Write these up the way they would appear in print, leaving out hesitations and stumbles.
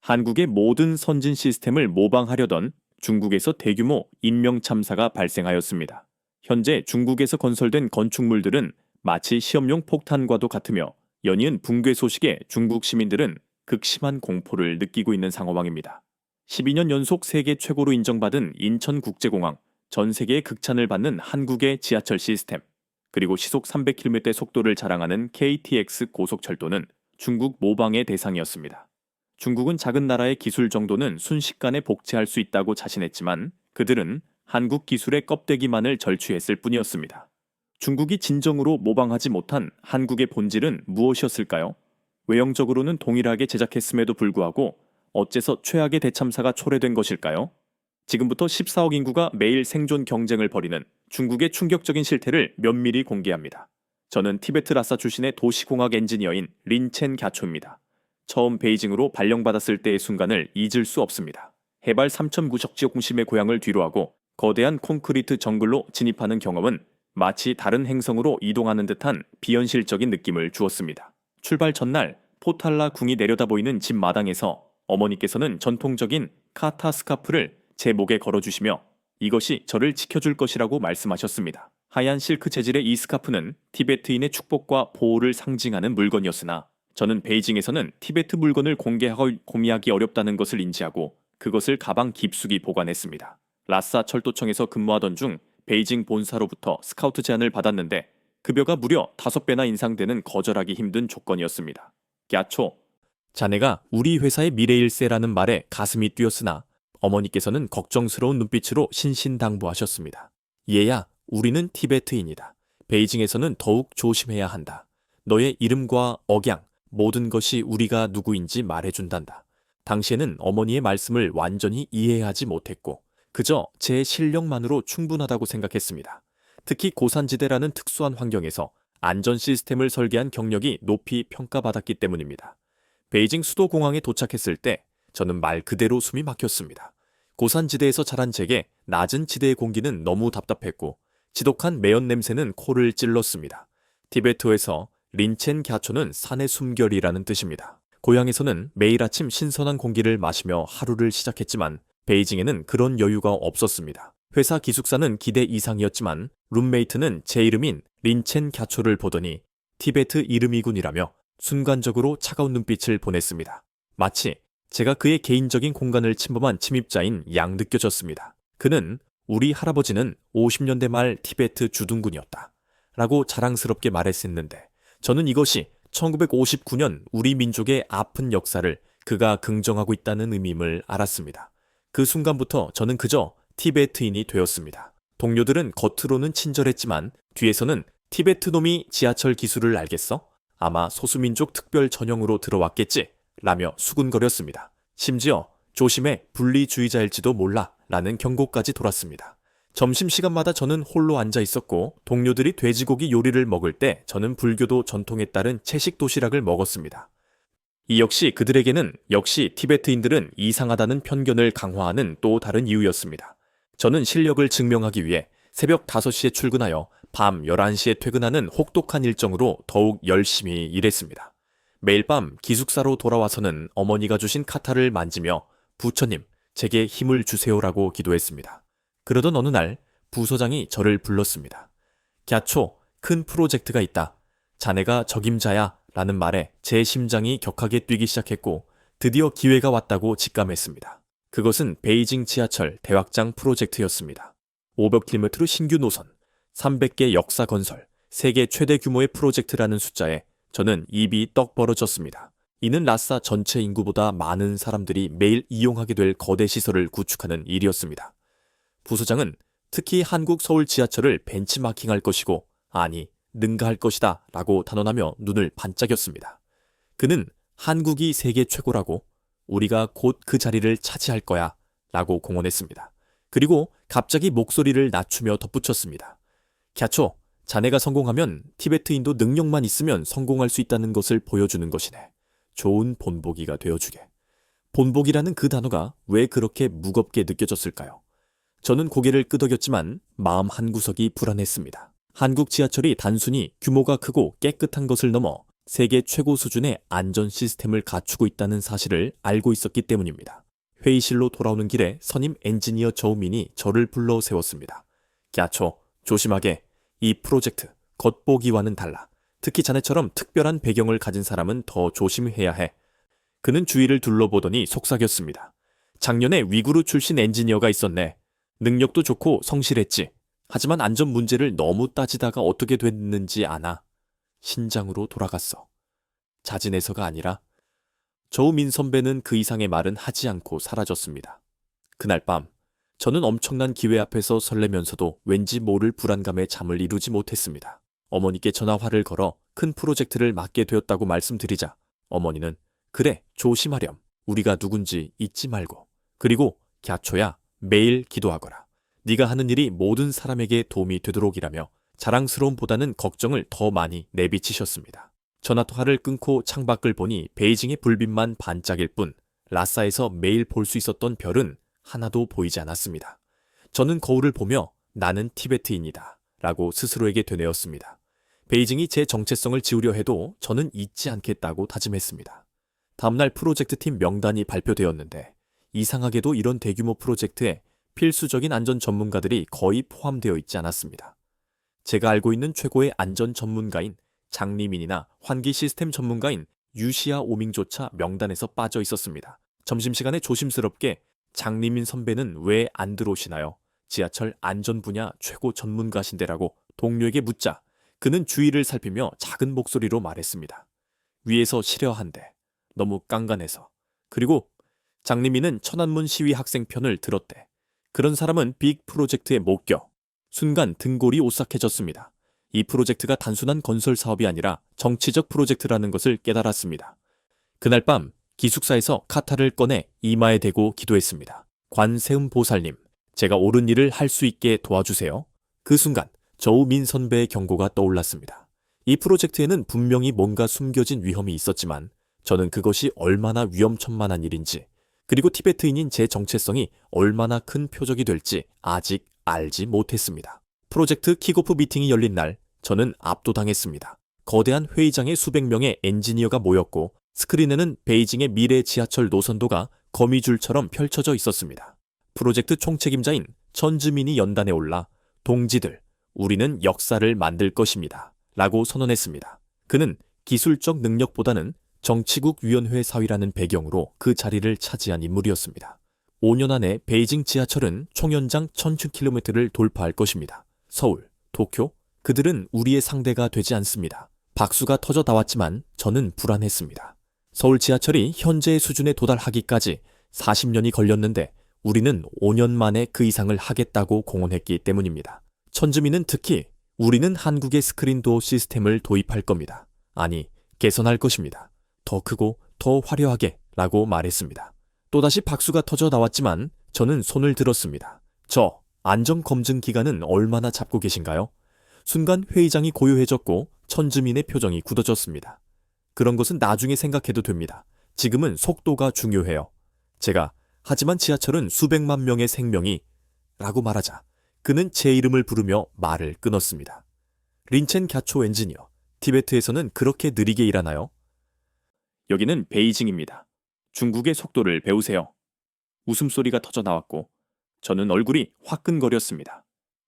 한국의 모든 선진 시스템을 모방하려던 중국에서 대규모 인명 참사가 발생하였습니다. 현재 중국에서 건설된 건축물들은 마치 시험용 폭탄과도 같으며 연이은 붕괴 소식에 중국 시민들은 극심한 공포를 느끼고 있는 상황입니다. 12년 연속 세계 최고로 인정받은 인천국제공항, 전 세계의 극찬을 받는 한국의 지하철 시스템, 그리고 시속 300km 속도를 자랑하는 KTX 고속철도는 중국 모방의 대상이었습니다. 중국은 작은 나라의 기술 정도는 순식간에 복제할 수 있다고 자신했지만 그들은 한국 기술의 껍데기만을 절취했을 뿐이었습니다. 중국이 진정으로 모방하지 못한 한국의 본질은 무엇이었을까요? 외형적으로는 동일하게 제작했음에도 불구하고 어째서 최악의 대참사가 초래된 것일까요? 지금부터 14억 인구가 매일 생존 경쟁을 벌이는 중국의 충격적인 실태를 면밀히 공개합니다. 저는 티베트 라사 출신의 도시공학 엔지니어인 린첸 갸초입니다. 처음 베이징으로 발령받았을 때의 순간을 잊을 수 없습니다. 해발 3,900지역 중심의 고향을 뒤로하고 거대한 콘크리트 정글로 진입하는 경험은 마치 다른 행성으로 이동하는 듯한 비현실적인 느낌을 주었습니다. 출발 전날 포탈라 궁이 내려다 보이는 집 마당에서 어머니께서는 전통적인 카타 스카프를 제 목에 걸어주시며 이것이 저를 지켜줄 것이라고 말씀하셨습니다. 하얀 실크 재질의 이 스카프는 티베트인의 축복과 보호를 상징하는 물건이었으나 저는 베이징에서는 티베트 물건을 공유하기 어렵다는 것을 인지하고 그것을 가방 깊숙이 보관했습니다. 라싸 철도청에서 근무하던 중 베이징 본사로부터 스카우트 제안을 받았는데 급여가 무려 5배나 인상되는 거절하기 힘든 조건이었습니다. 갸초, 자네가 우리 회사의 미래일세라는 말에 가슴이 뛰었으나 어머니께서는 걱정스러운 눈빛으로 신신당부하셨습니다. 얘야, 우리는 티베트인이다. 베이징에서는 더욱 조심해야 한다. 너의 이름과 억양, 모든 것이 우리가 누구인지 말해준단다. 당시에는 어머니의 말씀을 완전히 이해하지 못했고 그저 제 실력만으로 충분하다고 생각했습니다. 특히 고산지대라는 특수한 환경에서 안전 시스템을 설계한 경력이 높이 평가받았기 때문입니다. 베이징 수도공항에 도착했을 때 저는 말 그대로 숨이 막혔습니다. 고산지대에서 자란 제게 낮은 지대의 공기는 너무 답답했고 지독한 매연 냄새는 코를 찔렀습니다. 티베트어에서 린첸 갸초는 산의 숨결이라는 뜻입니다. 고향에서는 매일 아침 신선한 공기를 마시며 하루를 시작했지만 베이징에는 그런 여유가 없었습니다. 회사 기숙사는 기대 이상이었지만 룸메이트는 제 이름인 린첸 갸초를 보더니 티베트 이름이군이라며 순간적으로 차가운 눈빛을 보냈습니다. 마치 제가 그의 개인적인 공간을 침범한 침입자인 양 느껴졌습니다. 그는 우리 할아버지는 50년대 말 티베트 주둔군이었다 라고 자랑스럽게 말했었는데 저는 이것이 1959년 우리 민족의 아픈 역사를 그가 긍정하고 있다는 의미임을 알았습니다. 그 순간부터 저는 그저 티베트인이 되었습니다. 동료들은 겉으로는 친절했지만 뒤에서는 티베트 놈이 지하철 기술을 알겠어? 아마 소수민족 특별 전형으로 들어왔겠지? 라며 수군거렸습니다. 심지어 조심해 분리주의자일지도 몰라 라는 경고까지 돌았습니다. 점심시간마다 저는 홀로 앉아 있었고 동료들이 돼지고기 요리를 먹을 때 저는 불교도 전통에 따른 채식 도시락을 먹었습니다. 이 역시 그들에게는 역시 티베트인들은 이상하다는 편견을 강화하는 또 다른 이유였습니다. 저는 실력을 증명하기 위해 새벽 5시에 출근하여 밤 11시에 퇴근하는 혹독한 일정으로 더욱 열심히 일했습니다. 매일 밤 기숙사로 돌아와서는 어머니가 주신 카타를 만지며 부처님, 제게 힘을 주세요라고 기도했습니다. 그러던 어느 날 부서장이 저를 불렀습니다. 갸초, 큰 프로젝트가 있다. 자네가 적임자야 라는 말에 제 심장이 격하게 뛰기 시작했고 드디어 기회가 왔다고 직감했습니다. 그것은 베이징 지하철 대확장 프로젝트였습니다. 500km 신규 노선, 300개 역사 건설, 세계 최대 규모의 프로젝트라는 숫자에 저는 입이 떡 벌어졌습니다. 이는 라싸 전체 인구보다 많은 사람들이 매일 이용하게 될 거대 시설을 구축하는 일이었습니다. 부소장은 특히 한국 서울 지하철을 벤치마킹할 것이고 아니 능가할 것이다 라고 단언하며 눈을 반짝였습니다. 그는 한국이 세계 최고라고 우리가 곧 그 자리를 차지할 거야 라고 공언했습니다. 그리고 갑자기 목소리를 낮추며 덧붙였습니다. 갸초, 자네가 성공하면 티베트인도 능력만 있으면 성공할 수 있다는 것을 보여주는 것이네. 좋은 본보기가 되어주게. 본보기라는 그 단어가 왜 그렇게 무겁게 느껴졌을까요? 저는 고개를 끄덕였지만 마음 한구석이 불안했습니다. 한국 지하철이 단순히 규모가 크고 깨끗한 것을 넘어 세계 최고 수준의 안전 시스템을 갖추고 있다는 사실을 알고 있었기 때문입니다. 회의실로 돌아오는 길에 선임 엔지니어 저우민이 저를 불러 세웠습니다. 갸초, 조심하게. 이 프로젝트, 겉보기와는 달라. 특히 자네처럼 특별한 배경을 가진 사람은 더 조심해야 해. 그는 주위를 둘러보더니 속삭였습니다. 작년에 위구르 출신 엔지니어가 있었네. 능력도 좋고 성실했지. 하지만 안전 문제를 너무 따지다가 어떻게 됐는지 아나. 신장으로 돌아갔어. 자진해서가 아니라. 저우민 선배는 그 이상의 말은 하지 않고 사라졌습니다. 그날 밤 저는 엄청난 기회 앞에서 설레면서도 왠지 모를 불안감에 잠을 이루지 못했습니다. 어머니께 전화화를 걸어 큰 프로젝트를 맡게 되었다고 말씀드리자 어머니는 그래 조심하렴. 우리가 누군지 잊지 말고. 그리고 갸초야 매일 기도하거라. 네가 하는 일이 모든 사람에게 도움이 되도록이라며 자랑스러움보다는 걱정을 더 많이 내비치셨습니다. 전화통화를 끊고 창밖을 보니 베이징의 불빛만 반짝일 뿐 라싸에서 매일 볼 수 있었던 별은 하나도 보이지 않았습니다. 저는 거울을 보며 나는 티베트인이다 라고 스스로에게 되뇌었습니다. 베이징이 제 정체성을 지우려 해도 저는 잊지 않겠다고 다짐했습니다. 다음날 프로젝트팀 명단이 발표되었는데 이상하게도 이런 대규모 프로젝트에 필수적인 안전 전문가들이 거의 포함되어 있지 않았습니다. 제가 알고 있는 최고의 안전 전문가인 장리민이나 환기 시스템 전문가인 유시아 오밍조차 명단에서 빠져 있었습니다. 점심시간에 조심스럽게 장리민 선배는 왜 안 들어오시나요? 지하철 안전 분야 최고 전문가신데라고 동료에게 묻자 그는 주위를 살피며 작은 목소리로 말했습니다. 위에서 싫어한대. 너무 깐깐해서. 그리고 장리민은 천안문 시위 학생 편을 들었대. 그런 사람은 빅 프로젝트에 못 껴. 순간 등골이 오싹해졌습니다. 이 프로젝트가 단순한 건설 사업이 아니라 정치적 프로젝트라는 것을 깨달았습니다. 그날 밤 기숙사에서 카타를 꺼내 이마에 대고 기도했습니다. 관세음 보살님, 제가 옳은 일을 할 수 있게 도와주세요. 그 순간 저우민 선배의 경고가 떠올랐습니다. 이 프로젝트에는 분명히 뭔가 숨겨진 위험이 있었지만 저는 그것이 얼마나 위험천만한 일인지 그리고 티베트인인 제 정체성이 얼마나 큰 표적이 될지 아직 알지 못했습니다. 프로젝트 킥오프 미팅이 열린 날 저는 압도당했습니다. 거대한 회의장에 수백 명의 엔지니어가 모였고 스크린에는 베이징의 미래 지하철 노선도가 거미줄처럼 펼쳐져 있었습니다. 프로젝트 총책임자인 천즈민이 연단에 올라 동지들, 우리는 역사를 만들 것입니다. 라고 선언했습니다. 그는 기술적 능력보다는 정치국 위원회 사위라는 배경으로 그 자리를 차지한 인물이었습니다. 5년 안에 베이징 지하철은 총연장 1000km를 돌파할 것입니다. 서울, 도쿄, 그들은 우리의 상대가 되지 않습니다. 박수가 터져 나왔지만 저는 불안했습니다. 서울 지하철이 현재의 수준에 도달하기까지 40년이 걸렸는데 우리는 5년 만에 그 이상을 하겠다고 공언했기 때문입니다. 천즈민은 특히 우리는 한국의 스크린도어 시스템을 도입할 겁니다. 아니, 개선할 것입니다. 더 크고 더 화려하게 라고 말했습니다. 또다시 박수가 터져 나왔지만 저는 손을 들었습니다. 저 안전검증 기간은 얼마나 잡고 계신가요? 순간 회의장이 고요해졌고 천즈민의 표정이 굳어졌습니다. 그런 것은 나중에 생각해도 됩니다. 지금은 속도가 중요해요. 제가 하지만 지하철은 수백만 명의 생명이 라고 말하자 그는 제 이름을 부르며 말을 끊었습니다. 린첸 갸초 엔지니어, 티베트에서는 그렇게 느리게 일하나요? 여기는 베이징입니다. 중국의 속도를 배우세요. 웃음소리가 터져 나왔고 저는 얼굴이 화끈거렸습니다.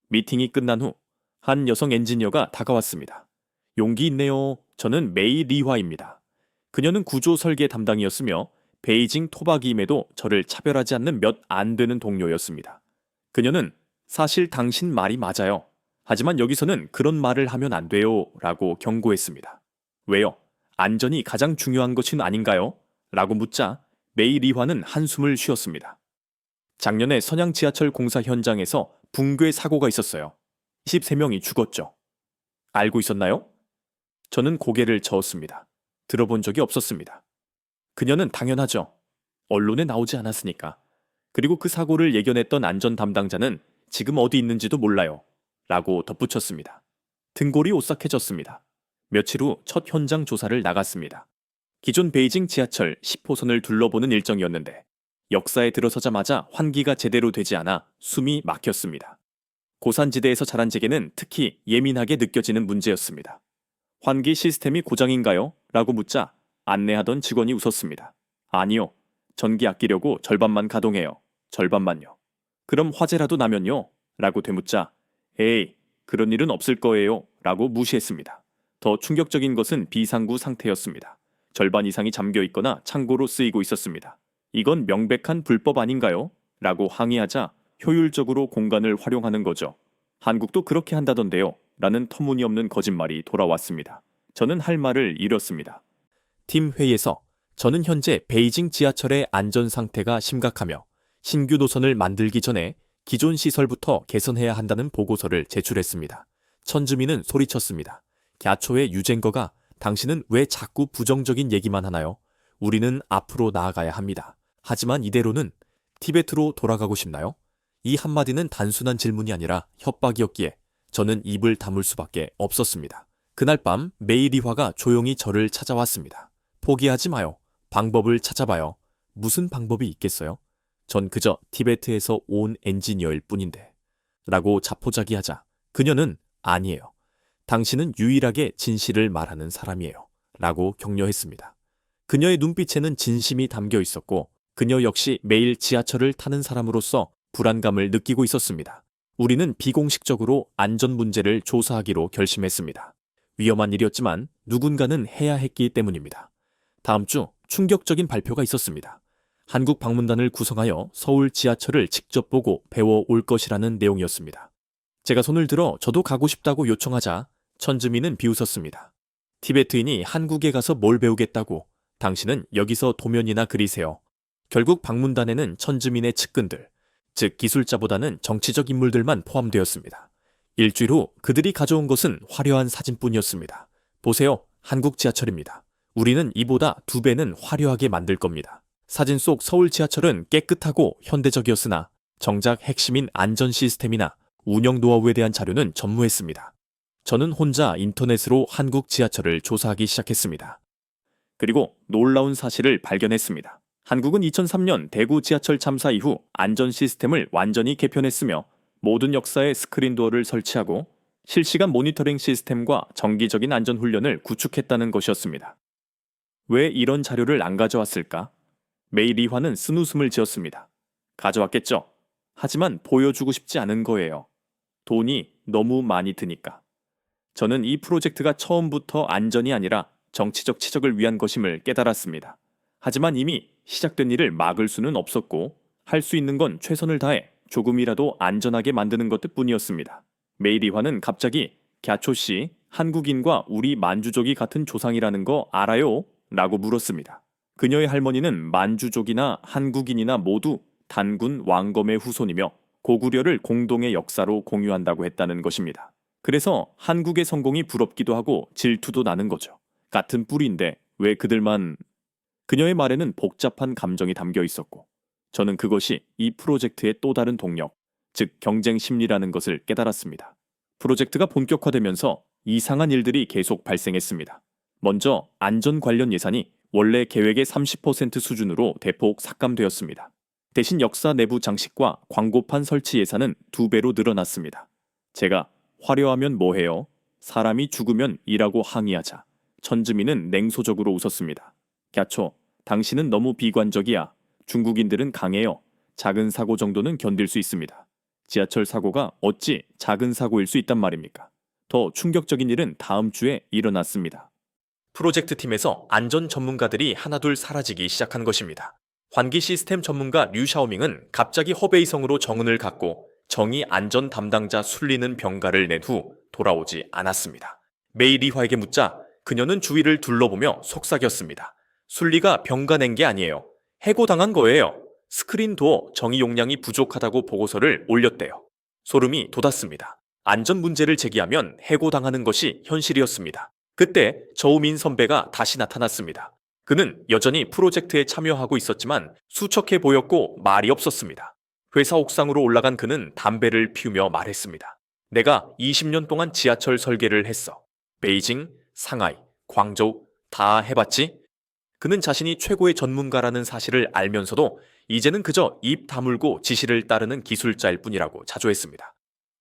미팅이 끝난 후 한 여성 엔지니어가 다가왔습니다. 용기 있네요. 저는 메이 리화입니다. 그녀는 구조 설계 담당이었으며 베이징 토박이임에도 저를 차별하지 않는 몇 안 되는 동료였습니다. 그녀는 사실 당신 말이 맞아요. 하지만 여기서는 그런 말을 하면 안 돼요. 라고 경고했습니다. 왜요? 안전이 가장 중요한 것은 아닌가요? 라고 묻자 메이 리화는 한숨을 쉬었습니다. 작년에 선양 지하철 공사 현장에서 붕괴 사고가 있었어요. 23명이 죽었죠. 알고 있었나요? 저는 고개를 저었습니다. 들어본 적이 없었습니다. 그녀는 당연하죠. 언론에 나오지 않았으니까. 그리고 그 사고를 예견했던 안전 담당자는 지금 어디 있는지도 몰라요. 라고 덧붙였습니다. 등골이 오싹해졌습니다. 며칠 후 첫 현장 조사를 나갔습니다. 기존 베이징 지하철 10호선을 둘러보는 일정이었는데 역사에 들어서자마자 환기가 제대로 되지 않아 숨이 막혔습니다. 고산지대에서 자란 제게는 특히 예민하게 느껴지는 문제였습니다. 환기 시스템이 고장인가요? 라고 묻자 안내하던 직원이 웃었습니다. 아니요. 전기 아끼려고 절반만 가동해요. 절반만요. 그럼 화재라도 나면요? 라고 되묻자 에이, 그런 일은 없을 거예요. 라고 무시했습니다. 더 충격적인 것은 비상구 상태였습니다. 절반 이상이 잠겨 있거나 창고로 쓰이고 있었습니다. 이건 명백한 불법 아닌가요? 라고 항의하자 효율적으로 공간을 활용하는 거죠. 한국도 그렇게 한다던데요. 라는 터무니없는 거짓말이 돌아왔습니다. 저는 할 말을 잃었습니다. 팀 회의에서 저는 현재 베이징 지하철의 안전 상태가 심각하며 신규 노선을 만들기 전에 기존 시설부터 개선해야 한다는 보고서를 제출했습니다. 천주민은 소리쳤습니다. 갸초의 유쟁거가 당신은 왜 자꾸 부정적인 얘기만 하나요? 우리는 앞으로 나아가야 합니다. 하지만 이대로는 티베트로 돌아가고 싶나요? 이 한마디는 단순한 질문이 아니라 협박이었기에 저는 입을 다물 수밖에 없었습니다. 그날 밤 메이리화가 조용히 저를 찾아왔습니다. 포기하지 마요. 방법을 찾아봐요. 무슨 방법이 있겠어요? 전 그저 티베트에서 온 엔지니어일 뿐인데. 라고 자포자기하자 그녀는 아니에요. 당신은 유일하게 진실을 말하는 사람이에요. 라고 격려했습니다. 그녀의 눈빛에는 진심이 담겨 있었고 그녀 역시 매일 지하철을 타는 사람으로서 불안감을 느끼고 있었습니다. 우리는 비공식적으로 안전 문제를 조사하기로 결심했습니다. 위험한 일이었지만 누군가는 해야 했기 때문입니다. 다음 주 충격적인 발표가 있었습니다. 한국 방문단을 구성하여 서울 지하철을 직접 보고 배워올 것이라는 내용이었습니다. 제가 손을 들어 저도 가고 싶다고 요청하자 천즈민은 비웃었습니다. 티베트인이 한국에 가서 뭘 배우겠다고 당신은 여기서 도면이나 그리세요. 결국 방문단에는 천즈민의 측근들, 즉 기술자보다는 정치적 인물들만 포함되었습니다. 일주일 후 그들이 가져온 것은 화려한 사진뿐이었습니다. 보세요. 한국 지하철입니다. 우리는 이보다 2배는 화려하게 만들 겁니다. 사진 속 서울 지하철은 깨끗하고 현대적이었으나 정작 핵심인 안전 시스템이나 운영 노하우에 대한 자료는 전무했습니다. 저는 혼자 인터넷으로 한국 지하철을 조사하기 시작했습니다. 그리고 놀라운 사실을 발견했습니다. 한국은 2003년 대구 지하철 참사 이후 안전 시스템을 완전히 개편했으며 모든 역사에 스크린 도어를 설치하고 실시간 모니터링 시스템과 정기적인 안전 훈련을 구축했다는 것이었습니다. 왜 이런 자료를 안 가져왔을까? 메이리화는 쓴웃음을 지었습니다. 가져왔겠죠. 하지만 보여주고 싶지 않은 거예요. 돈이 너무 많이 드니까. 저는 이 프로젝트가 처음부터 안전이 아니라 정치적 치적을 위한 것임을 깨달았습니다. 하지만 이미 시작된 일을 막을 수는 없었고 할 수 있는 건 최선을 다해 조금이라도 안전하게 만드는 것 뿐이었습니다. 메이리화는 갑자기 갸초 씨, 한국인과 우리 만주족이 같은 조상이라는 거 알아요? 라고 물었습니다. 그녀의 할머니는 만주족이나 한국인이나 모두 단군 왕검의 후손이며 고구려를 공동의 역사로 공유한다고 했다는 것입니다. 그래서 한국의 성공이 부럽기도 하고 질투도 나는 거죠. 같은 뿌리인데 왜 그들만... 그녀의 말에는 복잡한 감정이 담겨 있었고 저는 그것이 이 프로젝트의 또 다른 동력, 즉 경쟁 심리라는 것을 깨달았습니다. 프로젝트가 본격화되면서 이상한 일들이 계속 발생했습니다. 먼저 안전 관련 예산이 원래 계획의 30% 수준으로 대폭 삭감되었습니다. 대신 역사 내부 장식과 광고판 설치 예산은 2배로 늘어났습니다. 제가 화려하면 뭐해요? 사람이 죽으면 이라고 항의하자 천즈민은 냉소적으로 웃었습니다. 갸초, 당신은 너무 비관적이야. 중국인들은 강해요. 작은 사고 정도는 견딜 수 있습니다. 지하철 사고가 어찌 작은 사고일 수 있단 말입니까? 더 충격적인 일은 다음 주에 일어났습니다. 프로젝트 팀에서 안전 전문가들이 하나둘 사라지기 시작한 것입니다. 환기 시스템 전문가 류 샤오밍은 갑자기 허베이성으로 정은을 갖고 정의 안전 담당자 순리는 병가를 낸 후 돌아오지 않았습니다. 메이리화에게 묻자 그녀는 주위를 둘러보며 속삭였습니다. 순리가 병가 낸 게 아니에요. 해고당한 거예요. 스크린 도어 정의 용량이 부족하다고 보고서를 올렸대요. 소름이 돋았습니다. 안전 문제를 제기하면 해고당하는 것이 현실이었습니다. 그때 저우민 선배가 다시 나타났습니다. 그는 여전히 프로젝트에 참여하고 있었지만 수척해 보였고 말이 없었습니다. 회사 옥상으로 올라간 그는 담배를 피우며 말했습니다. 내가 20년 동안 지하철 설계를 했어. 베이징, 상하이, 광저우 다 해봤지? 그는 자신이 최고의 전문가라는 사실을 알면서도 이제는 그저 입 다물고 지시를 따르는 기술자일 뿐이라고 자조했습니다.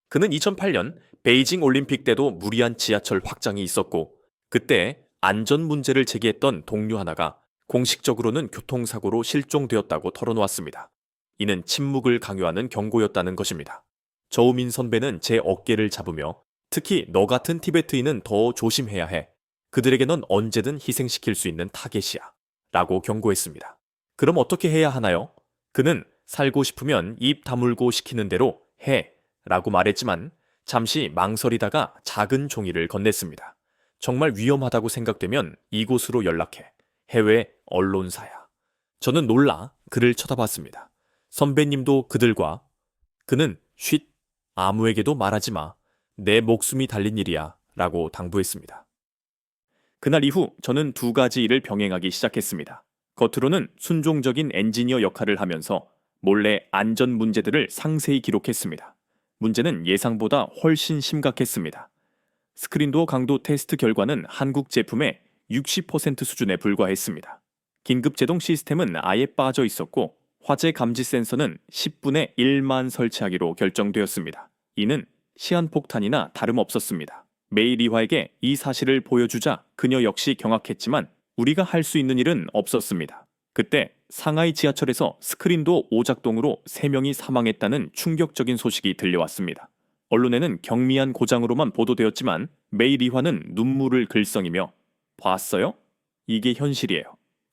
그는 2008년 베이징 올림픽 때도 무리한 지하철 확장이 있었고 그때 안전 문제를 제기했던 동료 하나가 공식적으로는 교통사고로 실종되었다고 털어놓았습니다. 이는 침묵을 강요하는 경고였다는 것입니다. 저우민 선배는 제 어깨를 잡으며 특히 너 같은 티베트인은 더 조심해야 해. 그들에게 넌 언제든 희생시킬 수 있는 타겟이야. 라고 경고했습니다. 그럼 어떻게 해야 하나요? 그는 살고 싶으면 입 다물고 시키는 대로 해. 라고 말했지만 잠시 망설이다가 작은 종이를 건넸습니다. 정말 위험하다고 생각되면 이곳으로 연락해. 해외 언론사야. 저는 놀라 그를 쳐다봤습니다. 선배님도 그들과 그는 쉿 아무에게도 말하지 마. 내 목숨이 달린 일이야. 라고 당부했습니다. 그날 이후 저는 두 가지 일을 병행하기 시작했습니다. 겉으로는 순종적인 엔지니어 역할을 하면서 몰래 안전 문제들을 상세히 기록했습니다. 문제는 예상보다 훨씬 심각했습니다. 스크린도어 강도 테스트 결과는 한국 제품의 60% 수준에 불과했습니다. 긴급 제동 시스템은 아예 빠져 있었고 화재 감지 센서는 10분에 1만 설치하기로 결정되었습니다. 이는 시한폭탄이나 다름없었습니다. 메이 리화에게 이 사실을 보여주자 그녀 역시 경악했지만 우리가 할 수 있는 일은 없었습니다. 그때 상하이 지하철에서 스크린도어 오작동으로 3명이 사망했다는 충격적인 소식이 들려왔습니다. 언론에는 경미한 고장으로만 보도되었지만 메이 리화는 눈물을 글썽이며 봤어요? 이게 현실이에요.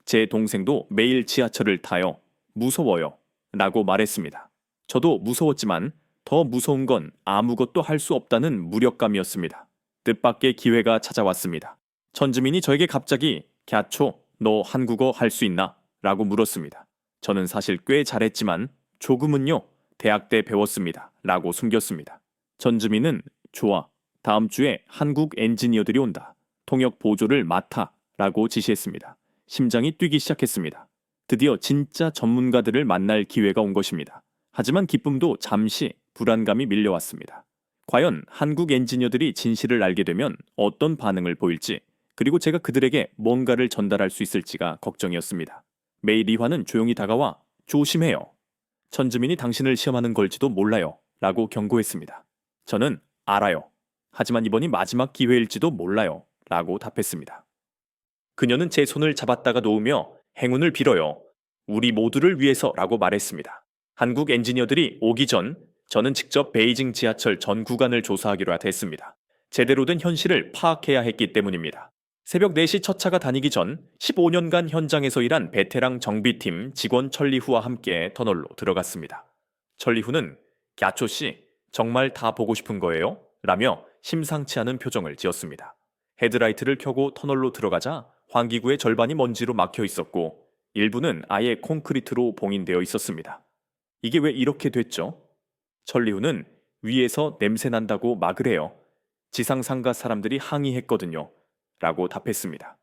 제 동생도 매일 지하철을 타요. 무서워요. 라고 말했습니다. 저도 무서웠지만 더 무서운 건 아무것도 할 수 없다는 무력감이었습니다. 뜻밖의 기회가 찾아왔습니다. 천지민이 저에게 갑자기 갸초, 너 한국어 할 수 있나? 라고 물었습니다. 저는 사실 꽤 잘했지만 조금은요, 대학 때 배웠습니다. 라고 숨겼습니다. 전주민은 좋아. 다음 주에 한국 엔지니어들이 온다. 통역 보조를 맡아. 라고 지시했습니다. 심장이 뛰기 시작했습니다. 드디어 진짜 전문가들을 만날 기회가 온 것입니다. 하지만 기쁨도 잠시 불안감이 밀려왔습니다. 과연 한국 엔지니어들이 진실을 알게 되면 어떤 반응을 보일지, 그리고 제가 그들에게 뭔가를 전달할 수 있을지가 걱정이었습니다. 메이 리화는 조용히 다가와 조심해요. 천지민이 당신을 시험하는 걸지도 몰라요. 라고 경고했습니다. 저는 알아요. 하지만 이번이 마지막 기회일지도 몰라요. 라고 답했습니다. 그녀는 제 손을 잡았다가 놓으며 행운을 빌어요. 우리 모두를 위해서 라고 말했습니다. 한국 엔지니어들이 오기 전 저는 직접 베이징 지하철 전 구간을 조사하기로 했습니다. 제대로 된 현실을 파악해야 했기 때문입니다. 새벽 4시 첫 차가 다니기 전 15년간 현장에서 일한 베테랑 정비팀 직원 천리후와 함께 터널로 들어갔습니다. 천리후는 갸초 씨, 정말 다 보고 싶은 거예요? 라며 심상치 않은 표정을 지었습니다. 헤드라이트를 켜고 터널로 들어가자 환기구의 절반이 먼지로 막혀 있었고 일부는 아예 콘크리트로 봉인되어 있었습니다. 이게 왜 이렇게 됐죠? 천리후는 위에서 냄새 난다고 막으래요. 지상상가 사람들이 항의했거든요. 라고 답했습니다.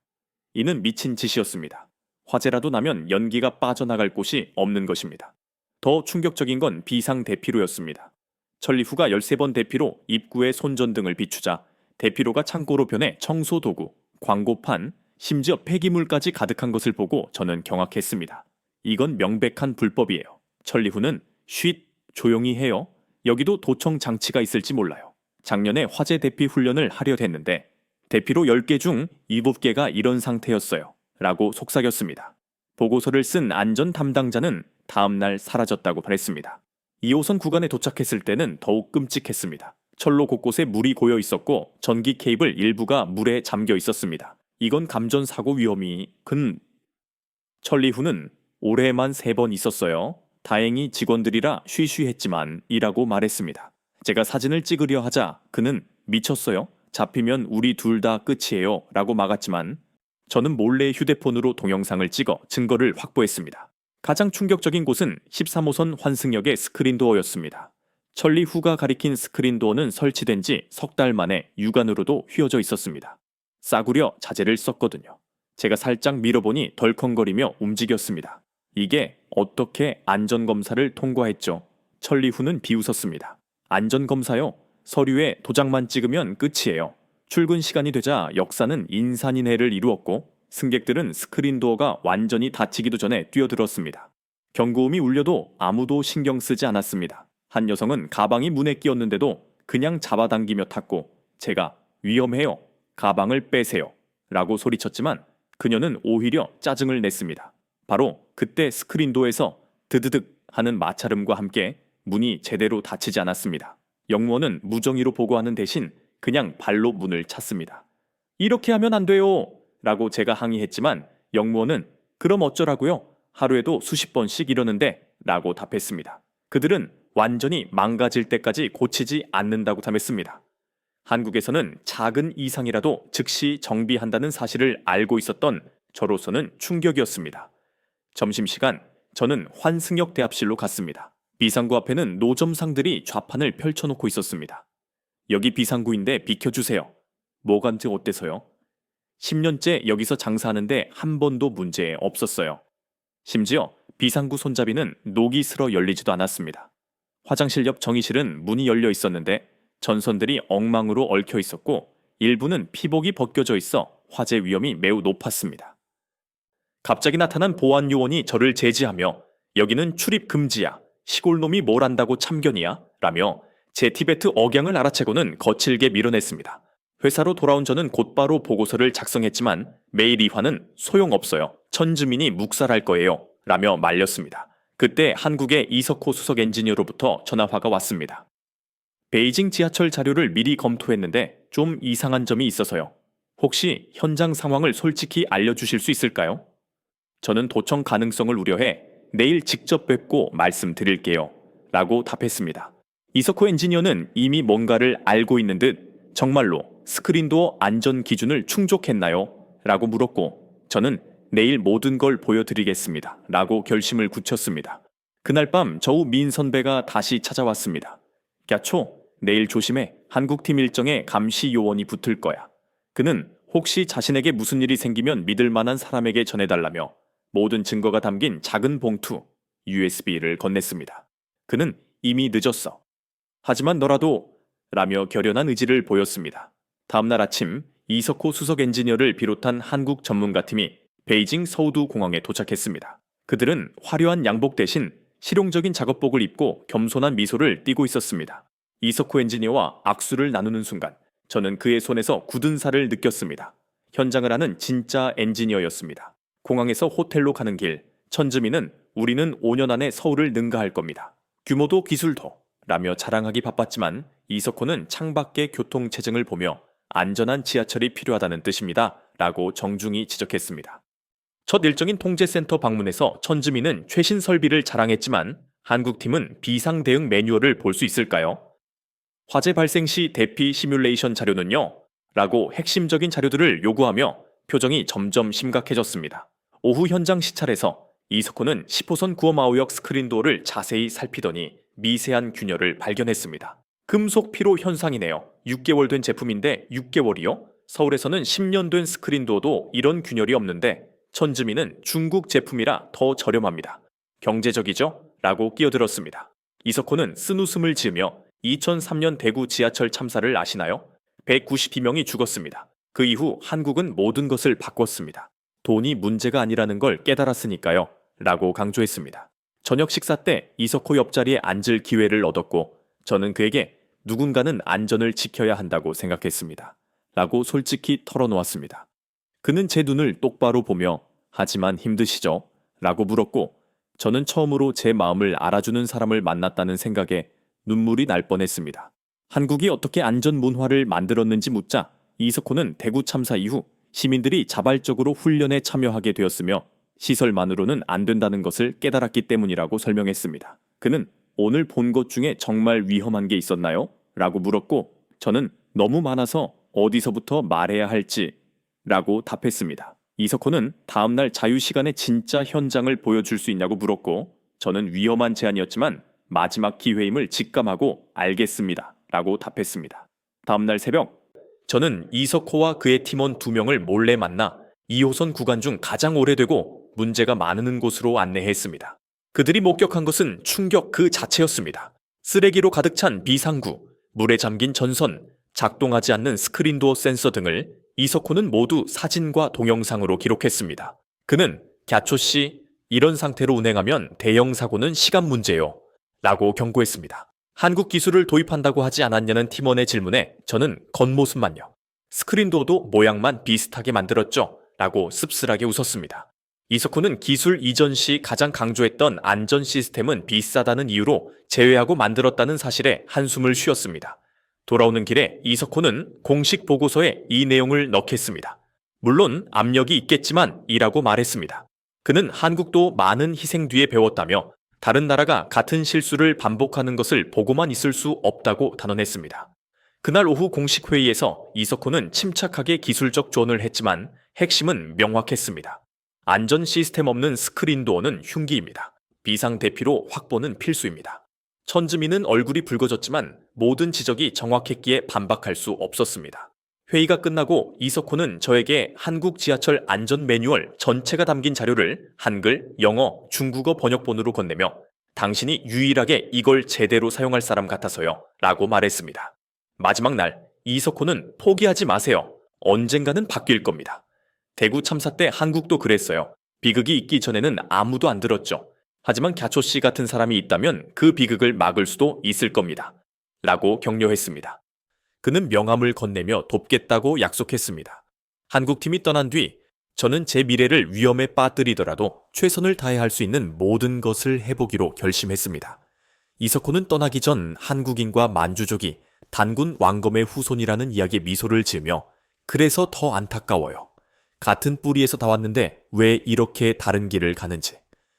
이는 미친 짓이었습니다. 화재라도 나면 연기가 빠져나갈 곳이 없는 것입니다. 더 충격적인 건 비상 대피로였습니다. 천리후가 13번 대피로 입구에 손전등을 비추자 대피로가 창고로 변해 청소 도구, 광고판, 심지어 폐기물까지 가득한 것을 보고 저는 경악했습니다. 이건 명백한 불법이에요. 천리후는 쉿, 조용히 해요. 여기도 도청 장치가 있을지 몰라요. 작년에 화재 대피 훈련을 하려 했는데 대피로 10개 중 7개가 이런 상태였어요. 라고 속삭였습니다. 보고서를 쓴 안전 담당자는 다음날 사라졌다고 말했습니다. 2호선 구간에 도착했을 때는 더욱 끔찍했습니다. 철로 곳곳에 물이 고여 있었고 전기 케이블 일부가 물에 잠겨 있었습니다. 이건 감전사고 위험이 천리후는 올해만 3번 있었어요. 다행히 직원들이라 쉬쉬했지만 이라고 말했습니다. 제가 사진을 찍으려 하자 그는 미쳤어요? 잡히면 우리 둘 다 끝이에요. 라고 막았지만 저는 몰래 휴대폰으로 동영상을 찍어 증거를 확보했습니다. 가장 충격적인 곳은 13호선 환승역의 스크린도어였습니다. 천리후가 가리킨 스크린도어는 설치된 지 석 달 만에 육안으로도 휘어져 있었습니다. 싸구려 자재를 썼거든요. 제가 살짝 밀어보니 덜컹거리며 움직였습니다. 이게 어떻게 안전검사를 통과했죠? 천리후는 비웃었습니다. 안전검사요? 서류에 도장만 찍으면 끝이에요. 출근 시간이 되자 역사는 인산인해를 이루었고 승객들은 스크린도어가 완전히 닫히기도 전에 뛰어들었습니다. 경고음이 울려도 아무도 신경 쓰지 않았습니다. 한 여성은 가방이 문에 끼었는데도 그냥 잡아당기며 탔고 제가 위험해요. 가방을 빼세요. 라고 소리쳤지만 그녀는 오히려 짜증을 냈습니다. 바로 그때 스크린도어에서 드드득 하는 마찰음과 함께 문이 제대로 닫히지 않았습니다. 영무원은 무정의로 보고하는 대신 그냥 발로 문을 찼습니다. 이렇게 하면 안 돼요 라고 제가 항의했지만 영무원은 그럼 어쩌라고요? 하루에도 수십 번씩 이러는데 라고 답했습니다. 그들은 완전히 망가질 때까지 고치지 않는다고 탐했습니다. 한국에서는 작은 이상이라도 즉시 정비한다는 사실을 알고 있었던 저로서는 충격이었습니다. 점심시간 저는 환승역 대합실로 갔습니다. 비상구 앞에는 노점상들이 좌판을 펼쳐놓고 있었습니다. 여기 비상구인데 비켜주세요. 뭐간지 어때서요? 10년째 여기서 장사하는데 한 번도 문제 없었어요. 심지어 비상구 손잡이는 녹이 슬어 열리지도 않았습니다. 화장실 옆 정의실은 문이 열려 있었는데 전선들이 엉망으로 얽혀 있었고 일부는 피복이 벗겨져 있어 화재 위험이 매우 높았습니다. 갑자기 나타난 보안 요원이 저를 제지하며 여기는 출입 금지야. 시골놈이 뭘 안다고 참견이야? 라며 제 티베트 억양을 알아채고는 거칠게 밀어냈습니다. 회사로 돌아온 저는 곧바로 보고서를 작성했지만 메일 이화는 소용없어요. 천주민이 묵살할 거예요. 라며 말렸습니다. 그때 한국의 이석호 수석 엔지니어로부터 전화화가 왔습니다. 베이징 지하철 자료를 미리 검토했는데 좀 이상한 점이 있어서요. 혹시 현장 상황을 솔직히 알려주실 수 있을까요? 저는 도청 가능성을 우려해 내일 직접 뵙고 말씀드릴게요. 라고 답했습니다. 이석호 엔지니어는 이미 뭔가를 알고 있는 듯 정말로 스크린도어 안전 기준을 충족했나요? 라고 물었고 저는 내일 모든 걸 보여드리겠습니다. 라고 결심을 굳혔습니다. 그날 밤 저우 민 선배가 다시 찾아왔습니다. 갸초, 내일 조심해. 한국팀 일정에 감시 요원이 붙을 거야. 그는 혹시 자신에게 무슨 일이 생기면 믿을 만한 사람에게 전해달라며 모든 증거가 담긴 작은 봉투, USB를 건넸습니다. 그는 이미 늦었어. 하지만 너라도 라며 결연한 의지를 보였습니다. 다음날 아침 이석호 수석 엔지니어를 비롯한 한국 전문가팀이 베이징 서우두 공항에 도착했습니다. 그들은 화려한 양복 대신 실용적인 작업복을 입고 겸손한 미소를 띠고 있었습니다. 이석호 엔지니어와 악수를 나누는 순간 저는 그의 손에서 굳은 살을 느꼈습니다. 현장을 아는 진짜 엔지니어였습니다. 공항에서 호텔로 가는 길, 천즈미는 우리는 5년 안에 서울을 능가할 겁니다. 규모도 기술도 라며 자랑하기 바빴지만 이석호는 창밖의 교통체증을 보며 안전한 지하철이 필요하다는 뜻입니다. 라고 정중히 지적했습니다. 첫 일정인 통제센터 방문에서 천즈미는 최신 설비를 자랑했지만 한국팀은 비상 대응 매뉴얼을 볼 수 있을까요? 화재 발생 시 대피 시뮬레이션 자료는요? 라고 핵심적인 자료들을 요구하며 표정이 점점 심각해졌습니다. 오후 현장 시찰에서 이석호는 10호선 구엄아우역 스크린도어를 자세히 살피더니 미세한 균열을 발견했습니다. 금속 피로 현상이네요. 6개월 된 제품인데 6개월이요? 서울에서는 10년 된 스크린도어도 이런 균열이 없는데 천즈미는 중국 제품이라 더 저렴합니다. 경제적이죠? 라고 끼어들었습니다. 이석호는 쓴웃음을 지으며 2003년 대구 지하철 참사를 아시나요? 192명이 죽었습니다. 그 이후 한국은 모든 것을 바꿨습니다. 돈이 문제가 아니라는 걸 깨달았으니까요. 라고 강조했습니다. 저녁 식사 때 이석호 옆자리에 앉을 기회를 얻었고 저는 그에게 누군가는 안전을 지켜야 한다고 생각했습니다. 라고 솔직히 털어놓았습니다. 그는 제 눈을 똑바로 보며 하지만 힘드시죠? 라고 물었고 저는 처음으로 제 마음을 알아주는 사람을 만났다는 생각에 눈물이 날 뻔했습니다. 한국이 어떻게 안전 문화를 만들었는지 묻자 이석호는 대구 참사 이후 시민들이 자발적으로 훈련에 참여하게 되었으며 시설만으로는 안 된다는 것을 깨달았기 때문이라고 설명했습니다. 그는 오늘 본 것 중에 정말 위험한 게 있었나요? 라고 물었고 저는 너무 많아서 어디서부터 말해야 할지 라고 답했습니다. 이석호는 다음날 자유시간에 진짜 현장을 보여줄 수 있냐고 물었고 저는 위험한 제안이었지만 마지막 기회임을 직감하고 알겠습니다. 라고 답했습니다. 다음날 새벽 저는 이석호와 그의 팀원 2명을 몰래 만나 2호선 구간 중 가장 오래되고 문제가 많은 곳으로 안내했습니다. 그들이 목격한 것은 충격 그 자체였습니다. 쓰레기로 가득 찬 비상구, 물에 잠긴 전선, 작동하지 않는 스크린도어 센서 등을 이석호는 모두 사진과 동영상으로 기록했습니다. 그는 갸초씨, 이런 상태로 운행하면 대형 사고는 시간 문제요. 라고 경고했습니다. 한국 기술을 도입한다고 하지 않았냐는 팀원의 질문에 저는 겉모습만요. 스크린도어도 모양만 비슷하게 만들었죠? 라고 씁쓸하게 웃었습니다. 이석호는 기술 이전 시 가장 강조했던 안전 시스템은 비싸다는 이유로 제외하고 만들었다는 사실에 한숨을 쉬었습니다. 돌아오는 길에 이석호는 공식 보고서에 이 내용을 넣겠습니다. 물론 압력이 있겠지만 이라고 말했습니다. 그는 한국도 많은 희생 뒤에 배웠다며 다른 나라가 같은 실수를 반복하는 것을 보고만 있을 수 없다고 단언했습니다. 그날 오후 공식 회의에서 이석호는 침착하게 기술적 조언을 했지만 핵심은 명확했습니다. 안전 시스템 없는 스크린도어는 흉기입니다. 비상 대피로 확보는 필수입니다. 천지민은 얼굴이 붉어졌지만 모든 지적이 정확했기에 반박할 수 없었습니다. 회의가 끝나고 이석호는 저에게 한국 지하철 안전 매뉴얼 전체가 담긴 자료를 한글, 영어, 중국어 번역본으로 건네며 당신이 유일하게 이걸 제대로 사용할 사람 같아서요 라고 말했습니다. 마지막 날 이석호는 포기하지 마세요. 언젠가는 바뀔 겁니다. 대구 참사 때 한국도 그랬어요. 비극이 있기 전에는 아무도 안 들었죠. 하지만 갸초 씨 같은 사람이 있다면 그 비극을 막을 수도 있을 겁니다. 라고 격려했습니다. 그는 명함을 건네며 돕겠다고 약속했습니다. 한국팀이 떠난 뒤 저는 제 미래를 위험에 빠뜨리더라도 최선을 다해 할 수 있는 모든 것을 해보기로 결심했습니다. 이석호는 떠나기 전 한국인과 만주족이 단군 왕검의 후손이라는 이야기에 미소를 지으며 그래서 더 안타까워요. 같은 뿌리에서 다 왔는데 왜 이렇게 다른 길을 가는지.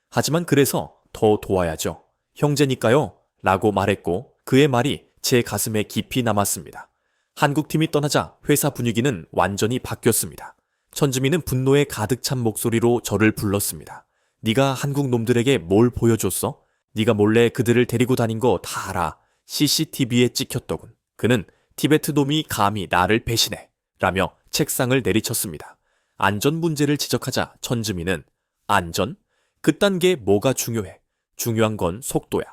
하지만 그래서 더 도와야죠. 형제니까요. 라고 말했고 그의 말이 제 가슴에 깊이 남았습니다. 한국팀이 떠나자 회사 분위기는 완전히 바뀌었습니다. 천지민은 분노에 가득 찬 목소리로 저를 불렀습니다. 네가 한국 놈들에게 뭘 보여줬어? 네가 몰래 그들을 데리고 다닌 거 다 알아. CCTV에 찍혔더군. 그는 티베트 놈이 감히 나를 배신해. 라며 책상을 내리쳤습니다. 안전 문제를 지적하자 천지민은 안전? 그딴 게 뭐가 중요해. 중요한 건 속도야.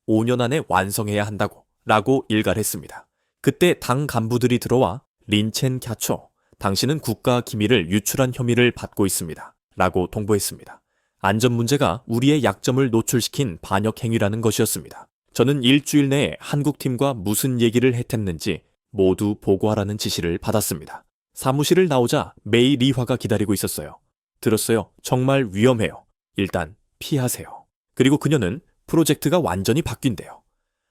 5년 안에 완성해야 한다고. 라고 일갈했습니다. 그때 당 간부들이 들어와 린첸 갸초, 당신은 국가 기밀을 유출한 혐의를 받고 있습니다. 라고 통보했습니다. 안전 문제가 우리의 약점을 노출시킨 반역 행위라는 것이었습니다. 저는 일주일 내에 한국팀과 무슨 얘기를 했댔는지 모두 보고하라는 지시를 받았습니다. 사무실을 나오자 메이 리화가 기다리고 있었어요. 들었어요. 정말 위험해요. 일단 피하세요. 그리고 그녀는 프로젝트가 완전히 바뀐대요.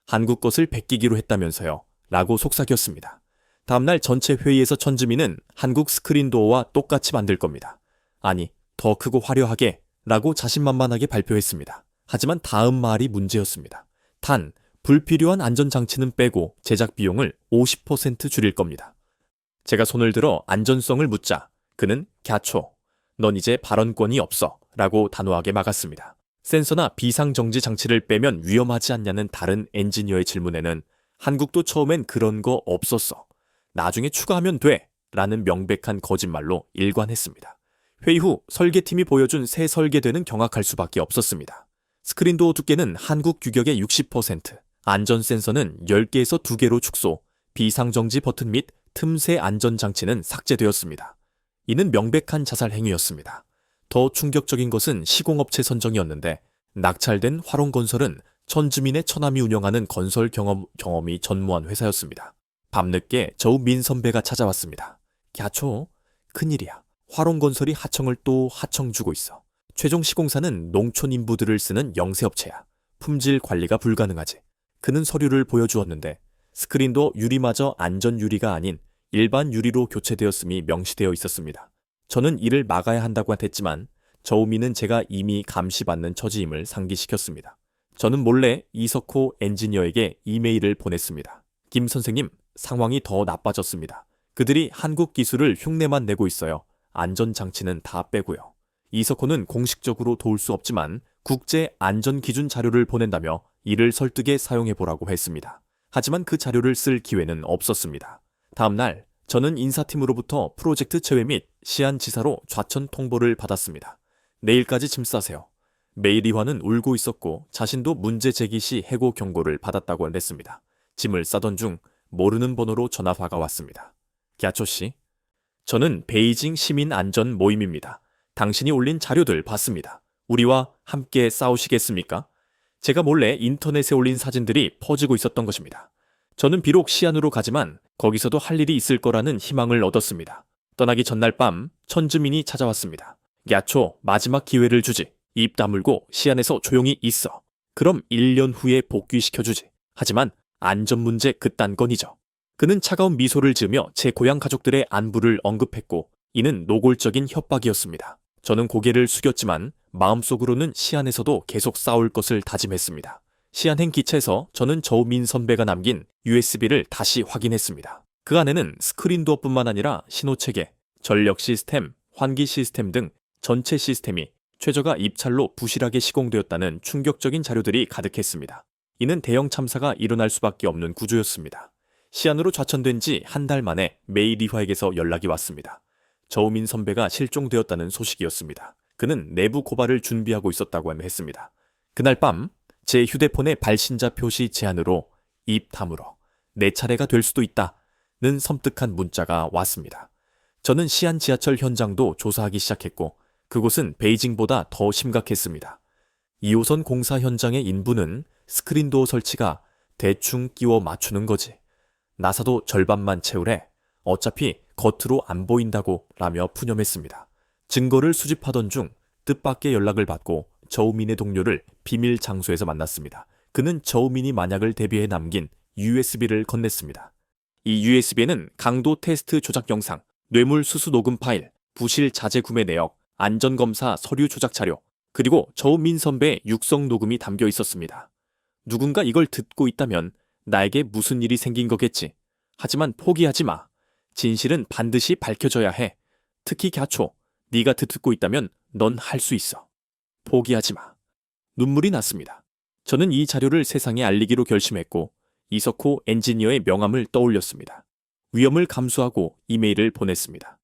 한국 것을 베끼기로 했다면서요. 라고 속삭였습니다. 다음날 전체 회의에서 천지민은 한국 스크린도어와 똑같이 만들 겁니다. 아니, 더 크고 화려하게 라고 자신만만하게 발표했습니다. 하지만 다음 말이 문제였습니다. 단, 불필요한 안전장치는 빼고 제작 비용을 50% 줄일 겁니다. 제가 손을 들어 안전성을 묻자 그는 갸초, 넌 이제 발언권이 없어 라고 단호하게 막았습니다. 센서나 비상정지 장치를 빼면 위험하지 않냐는 다른 엔지니어의 질문에는 한국도 처음엔 그런 거 없었어. 나중에 추가하면 돼. 라는 명백한 거짓말로 일관했습니다. 회의 후 설계팀이 보여준 새 설계도는 경악할 수밖에 없었습니다. 스크린도어 두께는 한국 규격의 60%, 안전 센서는 10개에서 2개로 축소, 비상정지 버튼 및 틈새 안전장치는 삭제되었습니다. 이는 명백한 자살 행위였습니다. 더 충격적인 것은 시공업체 선정이었는데 낙찰된 화롱건설은 천지민의 처남이 운영하는 건설 경험이 전무한 회사였습니다. 밤늦게 저우 선배가 찾아왔습니다. 갸초, 큰일이야. 화롱건설이 하청을 또 하청 주고 있어. 최종 시공사는 농촌 인부들을 쓰는 영세업체야. 품질 관리가 불가능하지. 그는 서류를 보여주었는데 스크린도 유리마저 안전 유리가 아닌 일반 유리로 교체되었음이 명시되어 있었습니다. 저는 이를 막아야 한다고 했지만 저우미는 제가 이미 감시받는 처지임을 상기시켰습니다. 저는 몰래 이석호 엔지니어에게 이메일을 보냈습니다. 김 선생님, 상황이 더 나빠졌습니다. 그들이 한국 기술을 흉내만 내고 있어요. 안전장치는 다 빼고요. 이석호는 공식적으로 도울 수 없지만 국제 안전기준 자료를 보낸다며 이를 설득에 사용해보라고 했습니다. 하지만 그 자료를 쓸 기회는 없었습니다. 다음 날 저는 인사팀으로부터 프로젝트 제외 및 시안지사로 좌천 통보를 받았습니다. 내일까지 짐 싸세요. 메이리화는 울고 있었고 자신도 문제 제기 시 해고 경고를 받았다고 했습니다. 짐을 싸던 중 모르는 번호로 전화가 왔습니다. 갸초 씨, 저는 베이징 시민 안전 모임입니다. 당신이 올린 자료들 봤습니다. 우리와 함께 싸우시겠습니까? 제가 몰래 인터넷에 올린 사진들이 퍼지고 있었던 것입니다. 저는 비록 시안으로 가지만 거기서도 할 일이 있을 거라는 희망을 얻었습니다. 떠나기 전날 밤 천즈민이 찾아왔습니다. 야초, 마지막 기회를 주지. 입 다물고 시안에서 조용히 있어. 그럼 1년 후에 복귀시켜주지. 하지만 안전 문제 그딴 건이죠. 그는 차가운 미소를 지으며 제 고향 가족들의 안부를 언급했고 이는 노골적인 협박이었습니다. 저는 고개를 숙였지만 마음속으로는 시안에서도 계속 싸울 것을 다짐했습니다. 시안행 기차에서 저는 저우민 선배가 남긴 USB를 다시 확인했습니다. 그 안에는 스크린도어뿐만 아니라 신호체계, 전력 시스템, 환기 시스템 등 전체 시스템이 최저가 입찰로 부실하게 시공되었다는 충격적인 자료들이 가득했습니다. 이는 대형 참사가 일어날 수밖에 없는 구조였습니다. 시안으로 좌천된 지 한 달 만에 메이 리화에게서 연락이 왔습니다. 저우민 선배가 실종되었다는 소식이었습니다. 그는 내부 고발을 준비하고 있었다고 했습니다. 그날 밤 제 휴대폰의 발신자 표시 제한으로 입 다물어 내 차례가 될 수도 있다는 섬뜩한 문자가 왔습니다. 저는 시안 지하철 현장도 조사하기 시작했고 그곳은 베이징보다 더 심각했습니다. 2호선 공사 현장의 인부는 스크린도어 설치가 대충 끼워 맞추는 거지. 나사도 절반만 채우래. 어차피 겉으로 안 보인다고 라며 푸념했습니다. 증거를 수집하던 중 뜻밖의 연락을 받고 저우민의 동료를 비밀 장소에서 만났습니다. 그는 저우민이 만약을 대비해 남긴 USB를 건넸습니다. 이 USB에는 강도 테스트 조작 영상, 뇌물 수수 녹음 파일, 부실 자재 구매 내역, 안전검사 서류 조작 자료, 그리고 저우민 선배의 육성 녹음이 담겨 있었습니다. 누군가 이걸 듣고 있다면 나에게 무슨 일이 생긴 거겠지. 하지만 포기하지 마. 진실은 반드시 밝혀져야 해. 특히 갸초, 네가 듣고 있다면 넌 할 수 있어. 포기하지 마. 눈물이 났습니다. 저는 이 자료를 세상에 알리기로 결심했고 이석호 엔지니어의 명함을 떠올렸습니다. 위험을 감수하고 이메일을 보냈습니다.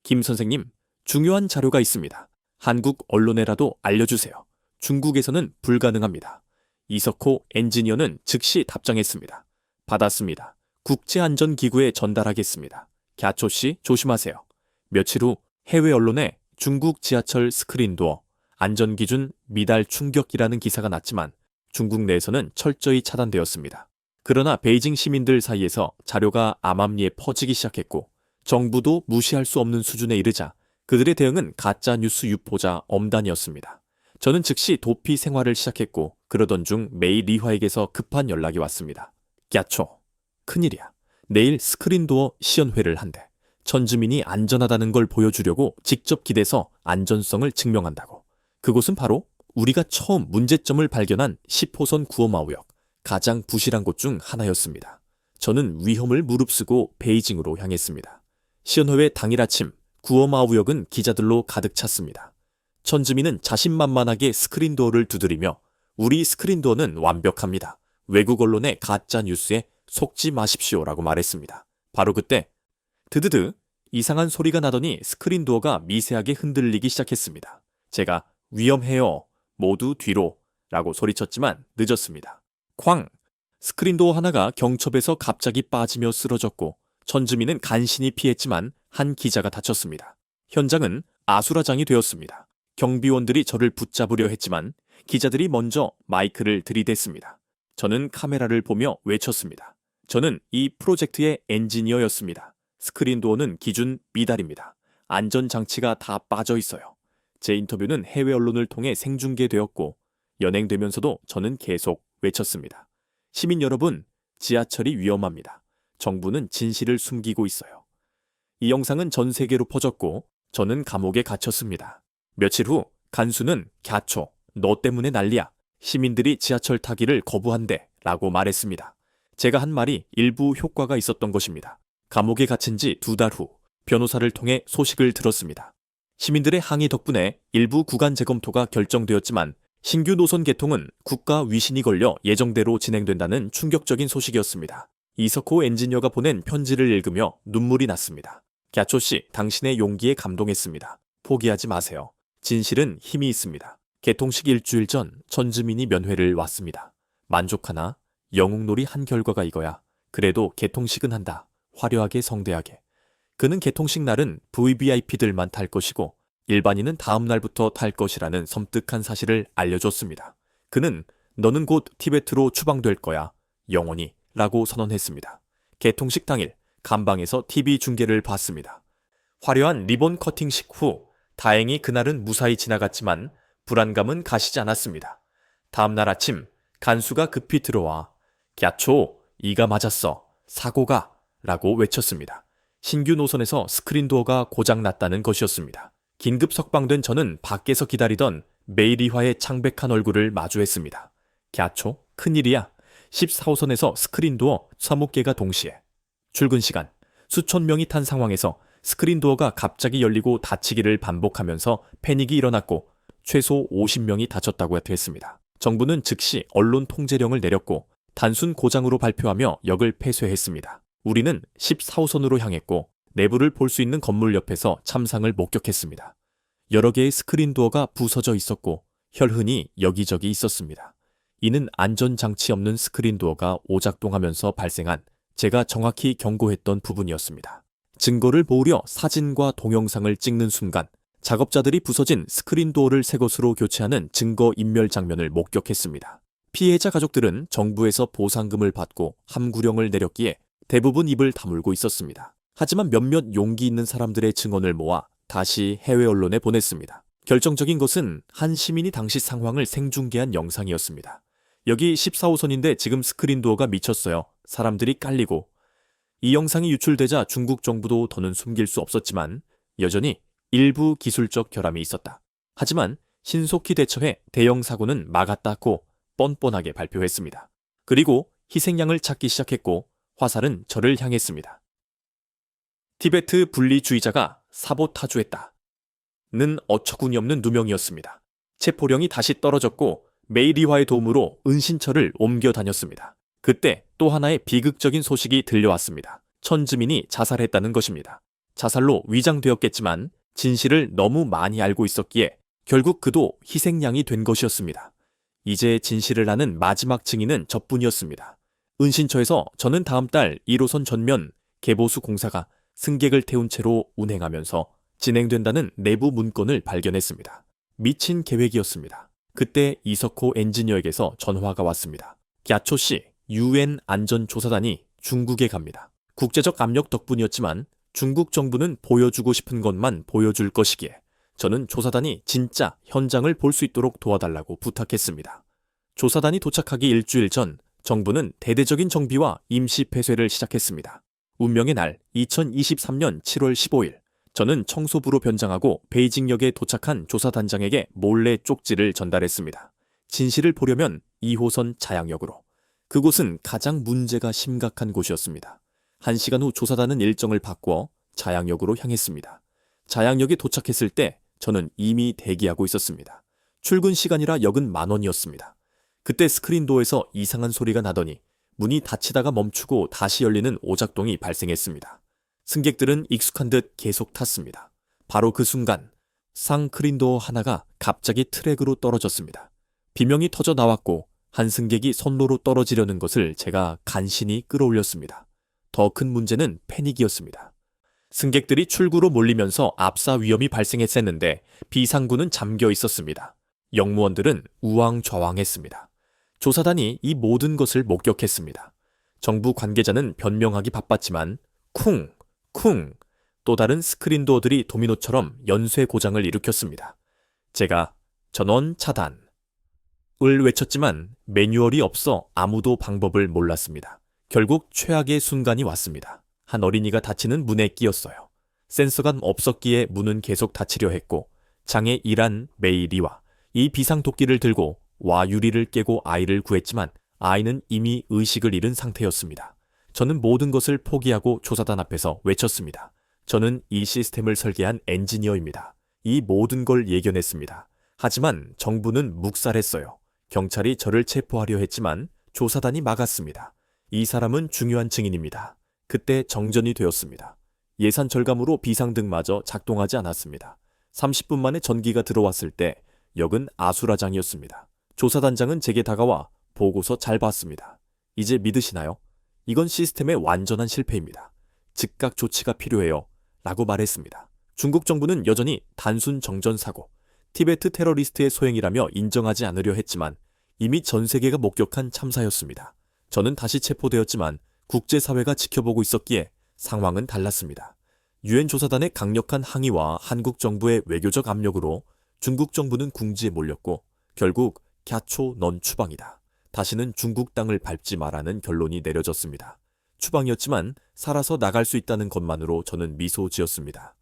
김 선생님, 중요한 자료가 있습니다. 한국 언론에라도 알려주세요. 중국에서는 불가능합니다. 이석호 엔지니어는 즉시 답장했습니다. 받았습니다. 국제안전기구에 전달하겠습니다. 갸초 씨 조심하세요. 며칠 후 해외 언론에 중국 지하철 스크린도어 안전기준 미달 충격이라는 기사가 났지만 중국 내에서는 철저히 차단되었습니다. 그러나 베이징 시민들 사이에서 자료가 암암리에 퍼지기 시작했고 정부도 무시할 수 없는 수준에 이르자 그들의 대응은 가짜뉴스 유포자 엄단이었습니다. 저는 즉시 도피 생활을 시작했고 그러던 중 메이 리화에게서 급한 연락이 왔습니다. 갸초, 큰일이야. 내일 스크린도어 시연회를 한대. 천즈민이 안전하다는 걸 보여주려고 직접 기대서 안전성을 증명한다고. 그곳은 바로 우리가 처음 문제점을 발견한 10호선 구어마우역, 가장 부실한 곳 중 하나였습니다. 저는 위험을 무릅쓰고 베이징으로 향했습니다. 시연회 당일 아침 구어마우역은 기자들로 가득 찼습니다. 천즈민은 자신만만하게 스크린도어를 두드리며 우리 스크린도어는 완벽합니다. 외국 언론의 가짜 뉴스에 속지 마십시오라고 말했습니다. 바로 그때 드드드 이상한 소리가 나더니 스크린도어가 미세하게 흔들리기 시작했습니다. 제가 위험해요. 모두 뒤로 라고 소리쳤지만 늦었습니다. 쾅! 스크린도어 하나가 경첩에서 갑자기 빠지며 쓰러졌고 천즈민은 간신히 피했지만 한 기자가 다쳤습니다. 현장은 아수라장이 되었습니다. 경비원들이 저를 붙잡으려 했지만 기자들이 먼저 마이크를 들이댔습니다. 저는 카메라를 보며 외쳤습니다. 저는 이 프로젝트의 엔지니어였습니다. 스크린도어는 기준 미달입니다. 안전장치가 다 빠져 있어요. 제 인터뷰는 해외 언론을 통해 생중계되었고 연행되면서도 저는 계속 외쳤습니다. 시민 여러분, 지하철이 위험합니다. 정부는 진실을 숨기고 있어요. 이 영상은 전 세계로 퍼졌고 저는 감옥에 갇혔습니다. 며칠 후 간수는 갸초, 너 때문에 난리야. 시민들이 지하철 타기를 거부한대 라고 말했습니다. 제가 한 말이 일부 효과가 있었던 것입니다. 감옥에 갇힌 지 2달 후 변호사를 통해 소식을 들었습니다. 시민들의 항의 덕분에 일부 구간 재검토가 결정되었지만 신규 노선 개통은 국가 위신이 걸려 예정대로 진행된다는 충격적인 소식이었습니다. 이석호 엔지니어가 보낸 편지를 읽으며 눈물이 났습니다. 갸초 씨, 당신의 용기에 감동했습니다. 포기하지 마세요. 진실은 힘이 있습니다. 개통식 일주일 전 천즈민이 면회를 왔습니다. 만족하나? 영웅놀이 한 결과가 이거야. 그래도 개통식은 한다. 화려하게 성대하게. 그는 개통식 날은 VVIP들만 탈 것이고 일반인은 다음 날부터 탈 것이라는 섬뜩한 사실을 알려줬습니다. 그는 너는 곧 티베트로 추방될 거야. 영원히 라고 선언했습니다. 개통식 당일 감방에서 TV 중계를 봤습니다. 화려한 리본 커팅식 후 다행히 그날은 무사히 지나갔지만 불안감은 가시지 않았습니다. 다음날 아침 간수가 급히 들어와 "갸초, 이가 맞았어. 사고가" 라고 외쳤습니다. 신규 노선에서 스크린 도어가 고장났다는 것이었습니다. 긴급 석방된 저는 밖에서 기다리던 메이리화의 창백한 얼굴을 마주했습니다. "갸초, 큰일이야. 14호선에서 스크린 도어 3호개가 동시에." 출근 시간, 수천 명이 탄 상황에서 스크린 도어가 갑자기 열리고 닫히기를 반복하면서 패닉이 일어났고 최소 50명이 다쳤다고 했습니다. 정부는 즉시 언론 통제령을 내렸고 단순 고장으로 발표하며 역을 폐쇄했습니다. 우리는 14호선으로 향했고 내부를 볼 수 있는 건물 옆에서 참상을 목격했습니다. 여러 개의 스크린 도어가 부서져 있었고 혈흔이 여기저기 있었습니다. 이는 안전장치 없는 스크린 도어가 오작동하면서 발생한 제가 정확히 경고했던 부분이었습니다. 증거를 모으려 사진과 동영상을 찍는 순간 작업자들이 부서진 스크린 도어를 새 것으로 교체하는 증거 인멸 장면을 목격했습니다. 피해자 가족들은 정부에서 보상금을 받고 함구령을 내렸기에 대부분 입을 다물고 있었습니다. 하지만 몇몇 용기 있는 사람들의 증언을 모아 다시 해외 언론에 보냈습니다. 결정적인 것은 한 시민이 당시 상황을 생중계한 영상이었습니다. "여기 14호선인데 지금 스크린 도어가 미쳤어요. 사람들이 깔리고." 이 영상이 유출되자 중국 정부도 더는 숨길 수 없었지만 여전히 일부 기술적 결함이 있었다. 하지만 신속히 대처해 대형 사고는 막았다고 뻔뻔하게 발표했습니다. 그리고 희생양을 찾기 시작했고 화살은 저를 향했습니다. 티베트 분리주의자가 사보타주했다. 는 어처구니없는 누명이었습니다. 체포령이 다시 떨어졌고 메이리화의 도움으로 은신처를 옮겨 다녔습니다. 그때 또 하나의 비극적인 소식이 들려왔습니다. 천즈민이 자살했다는 것입니다. 자살로 위장되었겠지만 진실을 너무 많이 알고 있었기에 결국 그도 희생양이 된 것이었습니다. 이제 진실을 아는 마지막 증인은 저뿐이었습니다. 은신처에서 저는 다음 달 1호선 전면 개보수 공사가 승객을 태운 채로 운행하면서 진행된다는 내부 문건을 발견했습니다. 미친 계획이었습니다. 그때 이석호 엔지니어에게서 전화가 왔습니다. "갸초 씨, UN 안전조사단이 중국에 갑니다. 국제적 압력 덕분이었지만 중국 정부는 보여주고 싶은 것만 보여줄 것이기에 저는 조사단이 진짜 현장을 볼 수 있도록 도와달라고 부탁했습니다." 조사단이 도착하기 일주일 전 정부는 대대적인 정비와 임시 폐쇄를 시작했습니다. 운명의 날 2023년 7월 15일 저는 청소부로 변장하고 베이징역에 도착한 조사단장에게 몰래 쪽지를 전달했습니다. 진실을 보려면 2호선 자양역으로. 그곳은 가장 문제가 심각한 곳이었습니다. 1시간 후 조사단은 일정을 바꾸어 자양역으로 향했습니다. 자양역에 도착했을 때 저는 이미 대기하고 있었습니다. 출근 시간이라 역은 만원이었습니다. 그때 스크린도어에서 이상한 소리가 나더니 문이 닫히다가 멈추고 다시 열리는 오작동이 발생했습니다. 승객들은 익숙한 듯 계속 탔습니다. 바로 그 순간 상크린도어 하나가 갑자기 트랙으로 떨어졌습니다. 비명이 터져 나왔고 한 승객이 선로로 떨어지려는 것을 제가 간신히 끌어올렸습니다. 더 큰 문제는 패닉이었습니다. 승객들이 출구로 몰리면서 압사 위험이 발생했었는데 비상구는 잠겨 있었습니다. 역무원들은 우왕좌왕했습니다. 조사단이 이 모든 것을 목격했습니다. 정부 관계자는 변명하기 바빴지만 쿵! 또 다른 스크린도어들이 도미노처럼 연쇄 고장을 일으켰습니다. 제가 전원 차단을 외쳤지만 매뉴얼이 없어 아무도 방법을 몰랐습니다. 결국 최악의 순간이 왔습니다. 한 어린이가 닫히는 문에 끼었어요. 센서가 없었기에 문은 계속 닫히려 했고 장애 1한 메이리와 이 비상도끼를 들고 와 유리를 깨고 아이를 구했지만 아이는 이미 의식을 잃은 상태였습니다. 저는 모든 것을 포기하고 조사단 앞에서 외쳤습니다. 저는 이 시스템을 설계한 엔지니어입니다. 이 모든 걸 예견했습니다. 하지만 정부는 묵살했어요. 경찰이 저를 체포하려 했지만 조사단이 막았습니다. 이 사람은 중요한 증인입니다. 그때 정전이 되었습니다. 예산 절감으로 비상등마저 작동하지 않았습니다. 30분 만에 전기가 들어왔을 때 역은 아수라장이었습니다. 조사단장은 제게 다가와 보고서 잘 봤습니다. 이제 믿으시나요? 이건 시스템의 완전한 실패입니다. 즉각 조치가 필요해요. 라고 말했습니다. 중국 정부는 여전히 단순 정전사고, 티베트 테러리스트의 소행이라며 인정하지 않으려 했지만 이미 전 세계가 목격한 참사였습니다. 저는 다시 체포되었지만 국제사회가 지켜보고 있었기에 상황은 달랐습니다. 유엔 조사단의 강력한 항의와 한국 정부의 외교적 압력으로 중국 정부는 궁지에 몰렸고 결국 갸초 넌 추방이다. 다시는 중국 땅을 밟지 마라는 결론이 내려졌습니다. 추방이었지만 살아서 나갈 수 있다는 것만으로 저는 미소 지었습니다.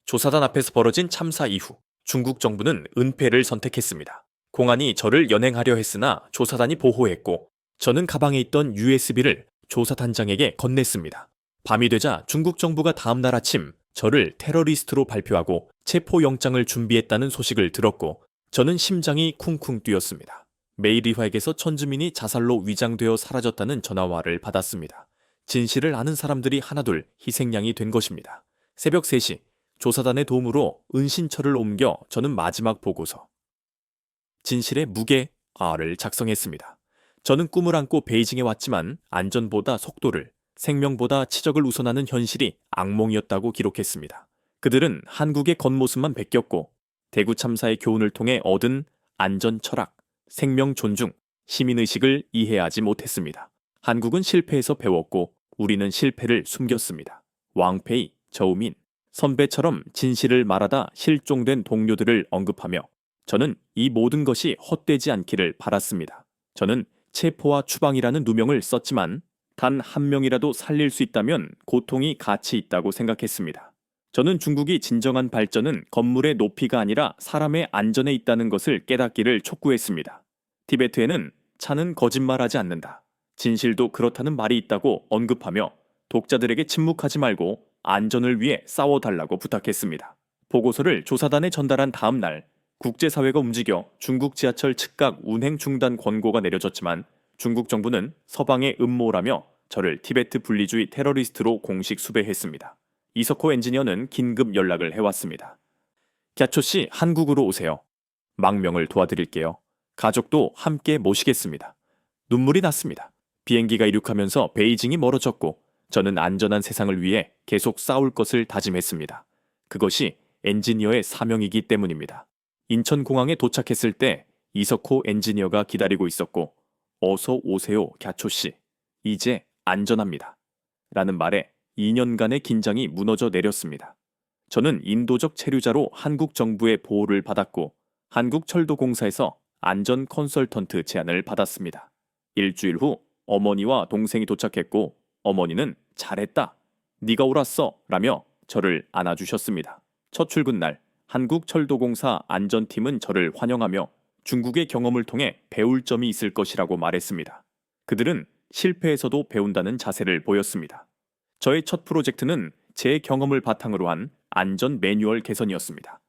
조사단 앞에서 벌어진 참사 이후 중국 정부는 은폐를 선택했습니다. 공안이 저를 연행하려 했으나 조사단이 보호했고 저는 가방에 있던 USB를 조사단장에게 건넸습니다. 밤이 되자 중국 정부가 다음 날 아침 저를 테러리스트로 발표하고 체포영장을 준비했다는 소식을 들었고 저는 심장이 쿵쿵 뛰었습니다. 메이리화에게서 천주민이 자살로 위장되어 사라졌다는 전화와를 받았습니다. 진실을 아는 사람들이 하나둘 희생양이 된 것입니다. 새벽 3시 조사단의 도움으로 은신처를 옮겨 저는 마지막 보고서 진실의 무게를 작성했습니다. 저는 꿈을 안고 베이징에 왔지만 안전보다 속도를, 생명보다 치적을 우선하는 현실이 악몽이었다고 기록했습니다. 그들은 한국의 겉모습만 베꼈고 대구 참사의 교훈을 통해 얻은 안전 철학, 생명 존중, 시민의식을 이해하지 못했습니다. 한국은 실패에서 배웠고 우리는 실패를 숨겼습니다. 왕페이, 저우민, 선배처럼 진실을 말하다 실종된 동료들을 언급하며 저는 이 모든 것이 헛되지 않기를 바랐습니다. 저는 체포와 추방이라는 누명을 썼지만 단 한 명이라도 살릴 수 있다면 고통이 가치 있다고 생각했습니다. 저는 중국이 진정한 발전은 건물의 높이가 아니라 사람의 안전에 있다는 것을 깨닫기를 촉구했습니다. 티베트에는 차는 거짓말하지 않는다. 진실도 그렇다는 말이 있다고 언급하며 독자들에게 침묵하지 말고 안전을 위해 싸워달라고 부탁했습니다. 보고서를 조사단에 전달한 다음 날 국제사회가 움직여 중국 지하철 즉각 운행 중단 권고가 내려졌지만 중국 정부는 서방의 음모라며 저를 티베트 분리주의 테러리스트로 공식 수배했습니다. 이석호 엔지니어는 긴급 연락을 해왔습니다. 갸초 씨, 한국으로 오세요. 망명을 도와드릴게요. 가족도 함께 모시겠습니다. 눈물이 났습니다. 비행기가 이륙하면서 베이징이 멀어졌고 저는 안전한 세상을 위해 계속 싸울 것을 다짐했습니다. 그것이 엔지니어의 사명이기 때문입니다. 인천공항에 도착했을 때 이석호 엔지니어가 기다리고 있었고 어서 오세요, 갸초 씨. 이제 안전합니다. 라는 말에 2년간의 긴장이 무너져 내렸습니다. 저는 인도적 체류자로 한국 정부의 보호를 받았고 한국철도공사에서 안전 컨설턴트 제안을 받았습니다. 일주일 후 어머니와 동생이 도착했고 어머니는 잘했다. 네가 옳았어. 라며 저를 안아주셨습니다. 첫 출근 날 한국철도공사 안전팀은 저를 환영하며 중국의 경험을 통해 배울 점이 있을 것이라고 말했습니다. 그들은 실패에서도 배운다는 자세를 보였습니다. 저의 첫 프로젝트는 제 경험을 바탕으로 한 안전 매뉴얼 개선이었습니다.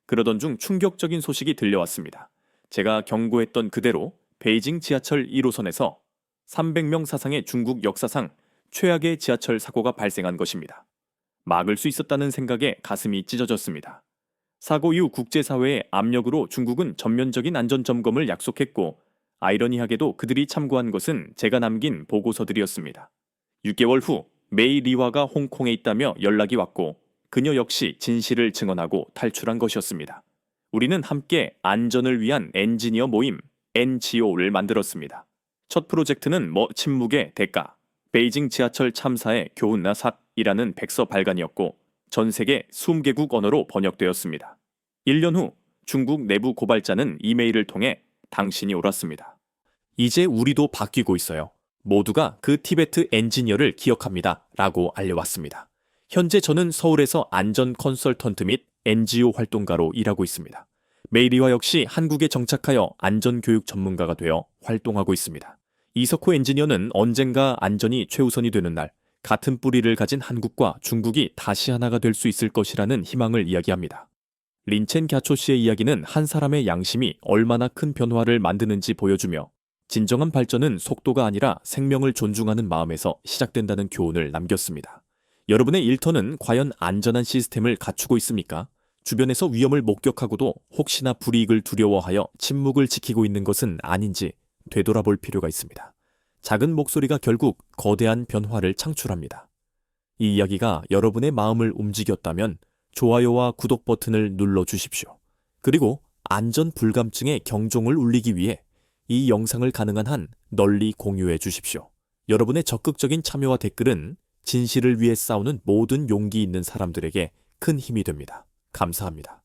그러던 중 충격적인 소식이 들려왔습니다. 제가 경고했던 그대로 베이징 지하철 1호선에서 300명 사상의 중국 역사상 최악의 지하철 사고가 발생한 것입니다. 막을 수 있었다는 생각에 가슴이 찢어졌습니다. 사고 이후 국제사회의 압력으로 중국은 전면적인 안전점검을 약속했고 아이러니하게도 그들이 참고한 것은 제가 남긴 보고서들이었습니다. 6개월 후 메이 리화가 홍콩에 있다며 연락이 왔고 그녀 역시 진실을 증언하고 탈출한 것이었습니다. 우리는 함께 안전을 위한 엔지니어 모임 NGO를 만들었습니다. 첫 프로젝트는 침묵의 대가, 베이징 지하철 참사의 교훈나삭이라는 백서 발간이었고 전 세계 20개국 언어로 번역되었습니다. 1년 후 중국 내부 고발자는 이메일을 통해 당신이 옳았습니다. 이제 우리도 바뀌고 있어요. 모두가 그 티베트 엔지니어를 기억합니다. 라고 알려왔습니다. 현재 저는 서울에서 안전 컨설턴트 및 NGO 활동가로 일하고 있습니다. 메이리화 역시 한국에 정착하여 안전교육 전문가가 되어 활동하고 있습니다. 이석호 엔지니어는 언젠가 안전이 최우선이 되는 날 같은 뿌리를 가진 한국과 중국이 다시 하나가 될 수 있을 것이라는 희망을 이야기합니다. 린첸 갸초 씨의 이야기는 한 사람의 양심이 얼마나 큰 변화를 만드는지 보여주며 진정한 발전은 속도가 아니라 생명을 존중하는 마음에서 시작된다는 교훈을 남겼습니다. 여러분의 일터는 과연 안전한 시스템을 갖추고 있습니까? 주변에서 위험을 목격하고도 혹시나 불이익을 두려워하여 침묵을 지키고 있는 것은 아닌지 되돌아볼 필요가 있습니다. 작은 목소리가 결국 거대한 변화를 창출합니다. 이 이야기가 여러분의 마음을 움직였다면 좋아요와 구독 버튼을 눌러주십시오. 그리고 안전 불감증의 경종을 울리기 위해 이 영상을 가능한 한 널리 공유해 주십시오. 여러분의 적극적인 참여와 댓글은 진실을 위해 싸우는 모든 용기 있는 사람들에게 큰 힘이 됩니다. 감사합니다.